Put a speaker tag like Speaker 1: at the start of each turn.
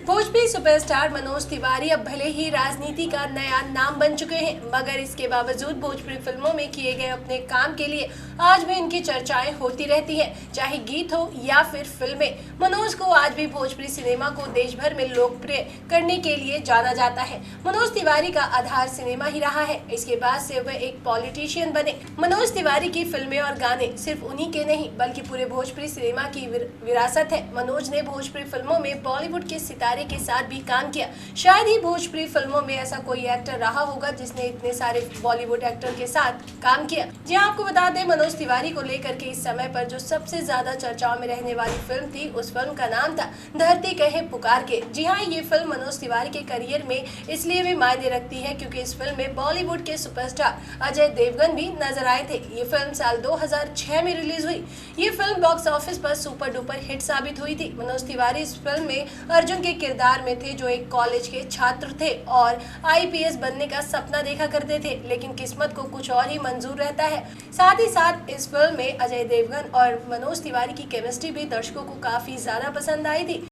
Speaker 1: Bhojpuri superstar Manoj Tiwari अब भले ही राजनीति का नया नाम बन चुके हैं, मगर इसके बावजूद भोजपुरी फिल्मों में किए गए अपने काम के लिए आज भी इनकी चर्चाएं होती रहती हैं। चाहे गीत हो या फिर फिल्में, मनोज को आज भी भोजपुरी सिनेमा को देश भर में लोकप्रिय करने के लिए जाना जाता है। मनोज तिवारी का आधार सिनेमा ही रहा है। इसके बाद से वह एक पॉलिटिशियन बने। मनोज तिवारी की फिल्में और गाने सिर्फ उन्हीं के नहीं बल्कि पूरे भोजपुरी सिनेमा की विरासत है। मनोज ने भोजपुरी फिल्मों में बॉलीवुड के सितारे के साथ भी काम किया। शायद ही भोजपुरी फिल्मों में ऐसा कोई एक्टर रहा होगा जिसने इतने सारे बॉलीवुड एक्टर के साथ काम किया। जी हाँ, आपको बता दें, मनोज तिवारी को लेकर के इस समय पर जो सबसे ज्यादा चर्चाओं में रहने वाली फिल्म थी, उस फिल्म का नाम था धरती कहे पुकार के। जी हाँ, ये फिल्म मनोज तिवारी के करियर में इसलिए भी मायने रखती है क्योंकि इस फिल्म में बॉलीवुड के सुपरस्टार अजय देवगन भी नजर आए थे। ये फिल्म साल 2006 में रिलीज हुई। ये फिल्म बॉक्स ऑफिस पर सुपर डुपर हिट साबित हुई थी। मनोज तिवारी इस फिल्म में अर्जुन के किरदार में थे, जो एक कॉलेज के छात्र थे और आईपीएस बनने का सपना देखा करते थे, लेकिन किस्मत को कुछ और ही मंजूर रहता है। साथ ही साथ इस फिल्म में अजय देवगन और मनोज तिवारी की केमिस्ट्री भी दर्शकों को काफी ज्यादा पसंद आई थी।